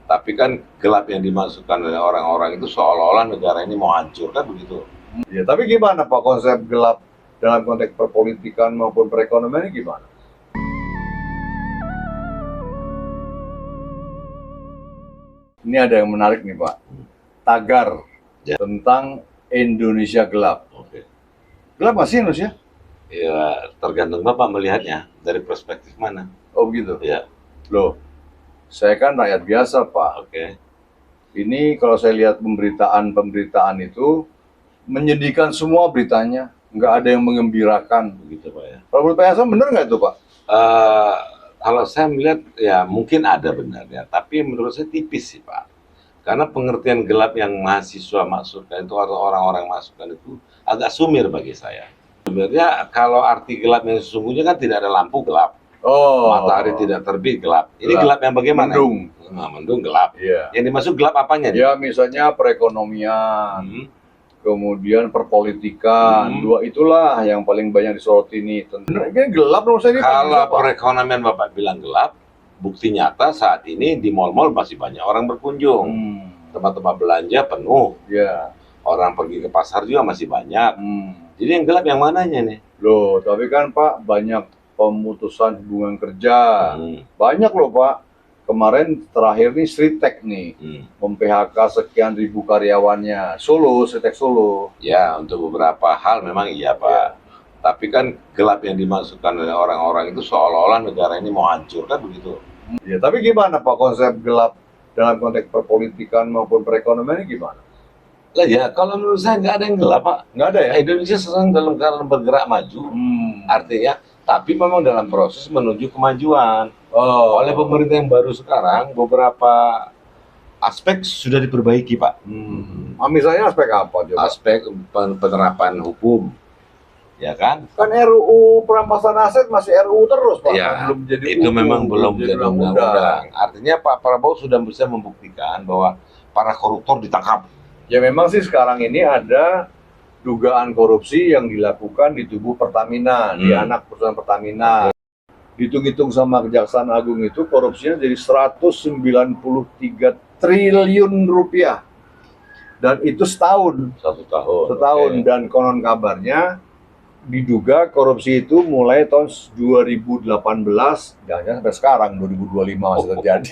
Tapi kan gelap yang dimasukkan oleh orang-orang itu seolah-olah negara ini mau hancur, kan begitu. Ya, tapi gimana Pak konsep gelap dalam konteks perpolitikan maupun perekonomian ini gimana? Ini ada yang menarik nih Pak, tagar Ya. tentang Indonesia gelap. Oke. Gelap nggak sih Indonesia? Ya, tergantung Bapak melihatnya dari perspektif mana. Oh begitu. Ya, Loh, saya kan rakyat biasa Pak. oke. Ini kalau saya lihat pemberitaan itu menyedihkan semua beritanya, nggak ada yang mengembirakan. Begitu Pak ya. Kalau menurut Pak Hasan benar nggak itu Pak? Eh, Kalau saya melihat ya mungkin ada benarnya, tapi menurut saya tipis sih Pak. Karena pengertian gelap yang mahasiswa masukkan itu atau orang-orang masukkan itu agak sumir bagi saya. Sebenarnya kalau arti gelap yang sesungguhnya kan tidak ada lampu gelap, Oh, matahari tidak terbit gelap. Ini Gelap. gelap yang bagaimana? Mendung. Nah, mendung gelap. Iya. Yang dimaksud gelap apanya nih? Ya misalnya perekonomian, Hmm, kemudian perpolitikan, Hmm. dua itulah yang paling banyak disoroti nih. Ini gelap menurut saya ini Kalau gelap, Pak. perekonomian Bapak bilang gelap, bukti nyata saat ini di mal-mal masih banyak orang berkunjung. Tempat-tempat belanja penuh, Ya. orang pergi ke pasar juga masih banyak. Jadi yang gelap yang mananya nih? Loh, tapi kan Pak banyak pemutusan hubungan kerja. Hmm, Banyak loh Pak. Kemarin terakhir nih Sritek nih, hmm. mem-PHK sekian ribu karyawannya. Sritek Solo. Ya, untuk beberapa hal memang iya Pak. Tapi kan gelap yang dimasukkan oleh orang-orang itu seolah-olah negara ini mau hancur, kan begitu. Ya, tapi gimana Pak konsep gelap dalam konteks perpolitikan maupun perekonomian ini gimana? Lah ya, kalau menurut saya nggak ada yang gelap Pak. Nggak ada ya? Indonesia sedang dalam keadaan bergerak maju. Artinya, tapi memang dalam proses menuju kemajuan. Oh. Oleh pemerintah yang baru sekarang, beberapa aspek sudah diperbaiki Pak. Misalnya aspek apa coba? Aspek penerapan hukum, ya kan? Kan RUU perampasan aset masih RUU terus Pak. Ya, Kan belum jadi itu UU, memang belum jadi jadi undang-undang. Artinya Pak Prabowo sudah bisa membuktikan bahwa para koruptor ditangkap. Ya memang sih sekarang ini ada dugaan korupsi yang dilakukan di tubuh Pertamina, di anak perusahaan Pertamina. Hitung-hitung sama Kejaksaan Agung itu korupsinya jadi 193 triliun rupiah. Dan itu setahun. Setahun. Oke. Dan konon kabarnya diduga korupsi itu mulai tahun 2018, jangan sampai sekarang 2025 masih terjadi.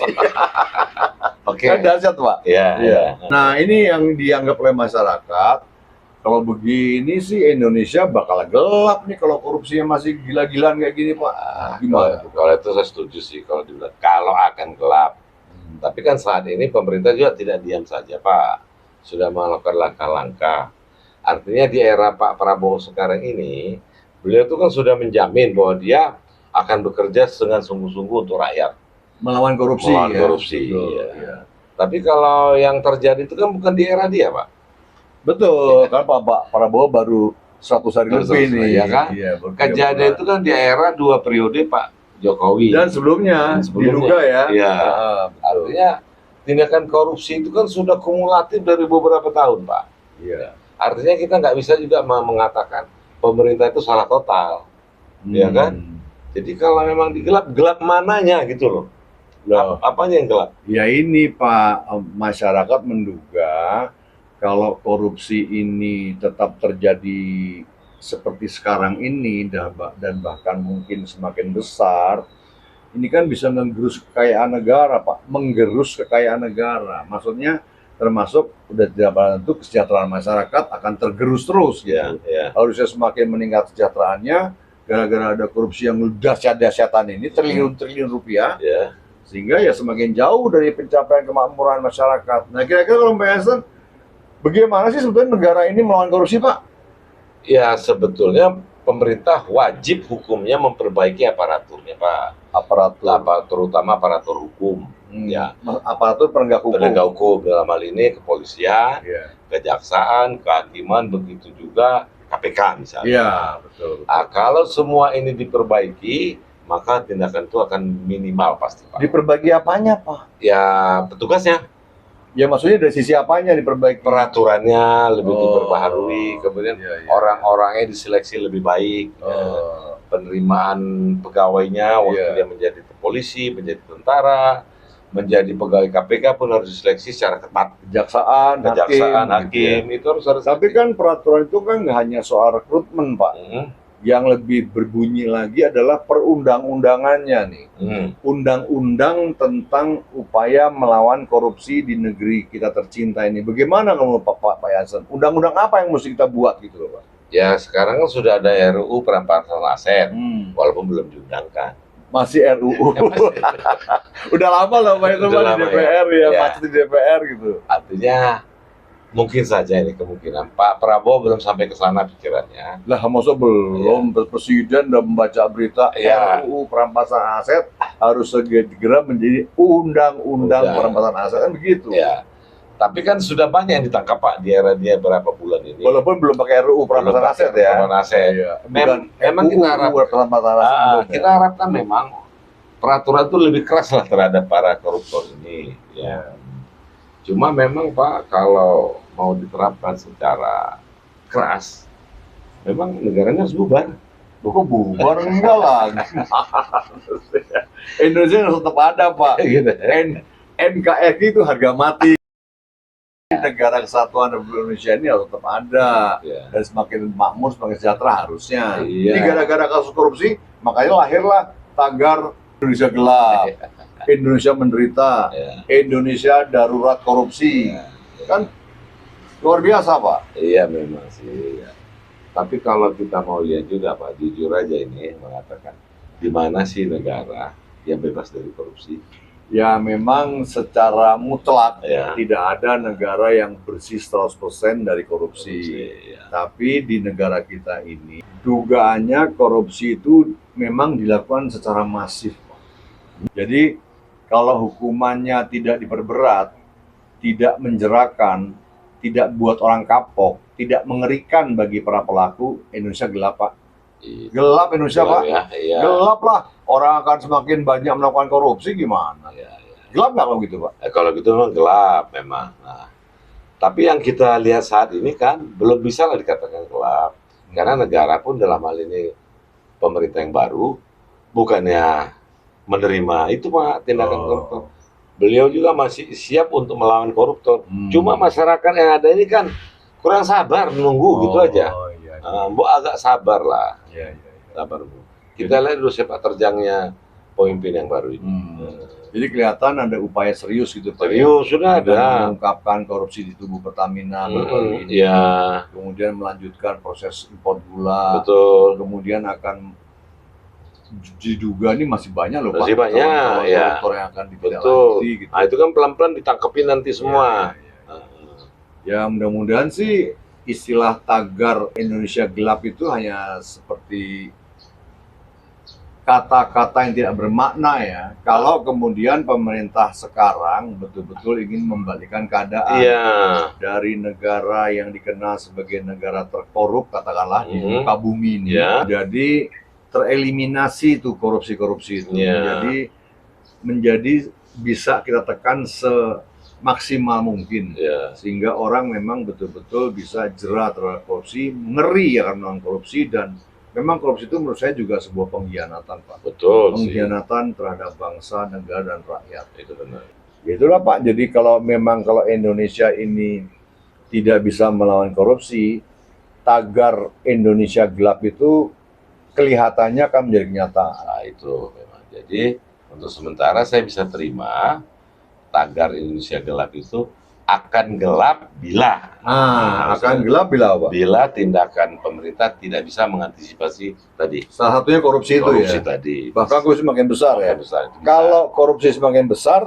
Oke. Kan dahsyat Pak. Iya. Iya. Nah ini yang dianggap oleh masyarakat, kalau begini sih Indonesia bakal gelap nih kalau korupsinya masih gila-gilaan kayak gini Pak. Gimana? Kalau itu saya setuju sih kalau dibilang kalau akan gelap. Tapi kan saat ini pemerintah juga tidak diam saja Pak, sudah melakukan langkah-langkah. Artinya di era Pak Prabowo sekarang ini, beliau itu kan sudah menjamin bahwa dia akan bekerja dengan sungguh-sungguh untuk rakyat. Melawan korupsi. Melawan ya. korupsi, Betul, ya. ya. Tapi kalau yang terjadi itu kan bukan di era dia Pak. Betul, kan Pak Prabowo baru 100 hari lebih nih. Ya kan? Iya, baru Kejadian 3 itu kan di era 2 periode Pak Jokowi. bulan. Dan sebelumnya, diduga ya. Iya. Betul. Artinya tindakan korupsi itu kan sudah kumulatif dari beberapa tahun Pak. Iya. Artinya kita nggak bisa juga mengatakan pemerintah itu salah total, ya kan? Jadi kalau memang digelap, gelap mananya gitu loh. Apanya yang gelap? Ya ini Pak, masyarakat menduga kalau korupsi ini tetap terjadi seperti sekarang ini dan bahkan mungkin semakin besar, ini kan bisa menggerus kekayaan negara Pak, menggerus kekayaan negara. Maksudnya termasuk udah tidak tentu kesejahteraan masyarakat akan tergerus terus gitu. Ya. Harusnya semakin meningkat kesejahteraannya gara-gara ada korupsi yang dahsyat-dahsyatan ini triliun-triliun rupiah. Ya. Sehingga ya semakin jauh dari pencapaian kemakmuran masyarakat. Nah kira-kira kalau Mbak Hasan, bagaimana sih sebetulnya negara ini melawan korupsi Pak? Ya sebetulnya pemerintah wajib hukumnya memperbaiki aparaturnya Pak. Terutama aparatur hukum. Ya. Aparatur penegak hukum. Penegak hukum dalam hal ini kepolisian, Ya. kejaksaan, kehakiman, begitu juga KPK misalnya. Iya, betul. Kalau semua ini diperbaiki, maka tindakan itu akan minimal pasti Pak. Diperbaiki apanya Pak? Ya petugasnya, Ya maksudnya dari sisi apanya diperbaiki? peraturannya lebih diperbaharui, kemudian Iya. orang-orangnya diseleksi lebih baik, penerimaan pegawainya waktu Iya. dia menjadi polisi, menjadi tentara, menjadi pegawai KPK pun harus diseleksi secara ketat. Kejaksaan, Kejaksaan, hakim, gitu ya. hakim itu harus Tapi kan peraturan itu kan nggak hanya soal rekrutmen, Pak. Hmm. Yang lebih berbunyi lagi adalah perundang-undangannya nih. Undang-undang tentang upaya melawan korupsi di negeri kita tercinta ini. Bagaimana kamu Pak Yansen? Undang-undang apa yang mesti kita buat gitu loh, Pak? Ya sekarang kan sudah ada RUU perampasan aset, walaupun belum diundangkan. Masih RUU. Udah lama loh Pak itu Udah di lama, DPR ya, ya. masih di DPR gitu. Artinya mungkin saja ini kemungkinan Pak Prabowo belum sampai ke sana pikirannya. Lah masa belum Presiden udah membaca berita Ya. RUU perampasan aset harus segera menjadi undang-undang perampasan aset kan begitu. Ya. Tapi kan sudah banyak yang ditangkap Pak di era dia berapa bulan ini. Walaupun belum pakai RUU perampasan aset ya. Perampasan aset. Iya. Memang kita harapkan perampasan aset. kita harapkan memang peraturan itu lebih keras lah terhadap para koruptor ini. Ya. Cuma memang Pak kalau mau diterapkan secara keras, memang negaranya harus bubar. Kok bubar enggak lah. Indonesia harus tetap ada Pak. Gitu. NKRI itu harga mati. Negara Kesatuan Republik Indonesia ini harus tetap ada. Ya. Dan semakin makmur, semakin sejahtera harusnya. Iya. Ini gara-gara kasus korupsi, makanya lahirlah tagar Indonesia gelap, Indonesia menderita, Ya. Indonesia darurat korupsi. Ya. Kan luar biasa Pak. Iya memang sih. Ya. Tapi kalau kita mau lihat juga Pak, jujur aja ini mengatakan di mana sih negara yang bebas dari korupsi? Ya memang secara mutlak Ya. tidak ada negara yang bersih 100% dari korupsi. Ya. Tapi di negara kita ini dugaannya korupsi itu memang dilakukan secara masif. Jadi kalau hukumannya tidak diperberat, tidak menjerakan, tidak buat orang kapok, tidak mengerikan bagi para pelaku, Indonesia gelap Pak. Gelap Indonesia Pak. Ya, iya. Gelap lah. Orang akan semakin banyak melakukan korupsi gimana? Ya, ya. Gelap nggak kalau gitu Pak? Kalau gitu memang gelap memang. Nah, tapi yang kita lihat saat ini kan belum bisa lah dikatakan gelap. Karena negara pun dalam hal ini pemerintah yang baru bukannya menerima itu Pak tindakan koruptor. Beliau juga masih siap untuk melawan koruptor. Cuma masyarakat yang ada ini kan kurang sabar menunggu gitu aja. Iya, Mbok agak sabar lah. iya. Sabar. Kita lihat dulu sepak terjangnya pemimpin yang baru ini. Jadi kelihatan ada upaya serius gitu Pak. Serius sudah Dan ada. mengungkapkan korupsi di tubuh Pertamina baru-baru ini. Iya, Kemudian melanjutkan proses impor gula. betul. Kemudian akan diduga nih masih banyak loh Masih Pak. banyak, Calon-calon ya. koruptor yang akan Betul. ditindaklanjuti gitu. Nah, itu kan pelan-pelan ditangkepin nanti semua. Ya mudah-mudahan sih istilah tagar Indonesia gelap itu hanya seperti kata-kata yang tidak bermakna ya. Kalau kemudian pemerintah sekarang betul-betul ingin membalikkan keadaan Iya. dari negara yang dikenal sebagai negara terkorup katakanlah di Mhm. muka bumi ini, Ya. jadi tereliminasi itu korupsi-korupsi itu, Ya. menjadi bisa kita tekan semaksimal mungkin. Ya. Sehingga orang memang betul-betul bisa jera terhadap korupsi, ngeri ya karena korupsi, dan memang korupsi itu menurut saya juga sebuah pengkhianatan Pak. Betul sih. Pengkhianatan terhadap bangsa, negara, dan rakyat. Itu benar. Itulah Pak, jadi kalau Indonesia ini tidak bisa melawan korupsi, tagar Indonesia gelap itu kelihatannya akan menjadi kenyataan. Nah, itu memang. Jadi untuk sementara saya bisa terima tagar Indonesia gelap itu akan gelap bila Akan gelap bila apa? bila tindakan pemerintah tidak bisa mengantisipasi tadi Salah satunya korupsi itu korupsi ya. tadi. Bahkan korupsi semakin besar ya. Besar, itu bisa. Kalau korupsi semakin besar,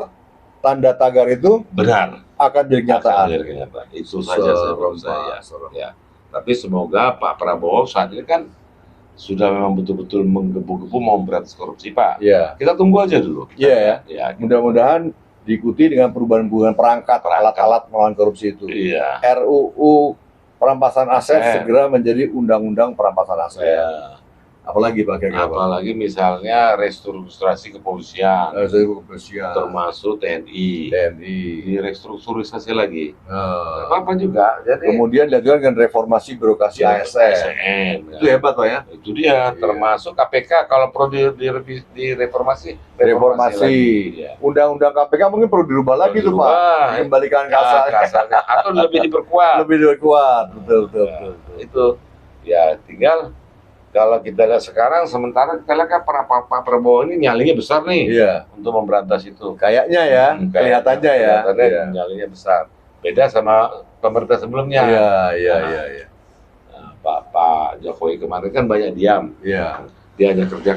tanda tagar itu benar akan jadi kenyataan. akan jadi kenyataan. Itu saja saya menurut saya. Serem. Ya. Tapi semoga Pak Prabowo saat ini kan sudah memang betul-betul menggebu-gebu mau berantas korupsi Pak. Iya. Kita tunggu aja dulu. Iya ya. Ya. Mudah-mudahan diikuti dengan perubahan-perubahan perangkat alat-alat melawan korupsi itu. Iya. RUU perampasan aset Eh. segera menjadi undang-undang perampasan aset. Ya. Apalagi pakai apa? Apalagi misalnya restrukturisasi kepolisian, Saya kebersihan, termasuk TNI, TNI. direstrukturisasi lagi. Nah, Apa juga, jadi kemudian dilakukan dengan reformasi birokrasi ASN. ASN, Itu hebat Pak ya. itu dia, termasuk KPK kalau perlu direformasi, Reformasi. lagi. Ya. Undang-undang KPK mungkin perlu dirubah lagi tuh Pak. Dirubah. Kembalikan Ya, kasarnya. kasarnya. Atau lebih diperkuat. Lebih kuat. Betul, betul, betul. Itu ya tinggal kalau kita lihat sekarang, sementara kita lihat kan Pak Prabowo ini nyalinya besar nih Iya. untuk memberantas itu. Kayaknya ya, kelihatannya ya. Kelihatannya Iya. nyalinya besar. Beda sama pemerintah sebelumnya. Iya. Nah, Pak Jokowi kemarin kan banyak diam. Iya. Dia hanya kerja,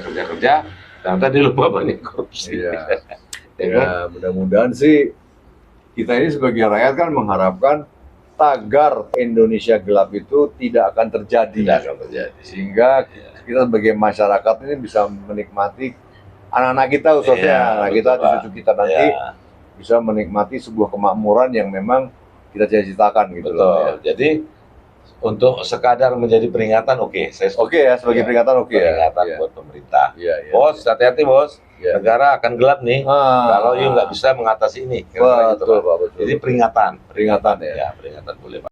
ternyata dia lupa banyak korupsi. Iya. Ya kan? Ya, mudah-mudahan sih kita ini sebagai rakyat kan mengharapkan tagar Indonesia gelap itu tidak akan terjadi. Tidak akan terjadi. Sehingga kita sebagai masyarakat ini bisa menikmati anak-anak kita khususnya, Iya, anak betul, kita, Pak. cucu kita nanti Ya, bisa menikmati sebuah kemakmuran yang memang kita cita-citakan gitu betul. loh. Ya. Jadi untuk sekadar menjadi peringatan, oke, saya setuju. Oke ya, sebagai Ya, peringatan oke ya. peringatan Iya. buat pemerintah. Iya, iya. Bos, hati-hati bos. Iya. Negara akan gelap nih. Kalau you nggak bisa mengatasi ini. Kira-kira gitu, betul Pak. Pak, betul. Jadi peringatan. Peringatan ya. Ya, peringatan boleh Pak.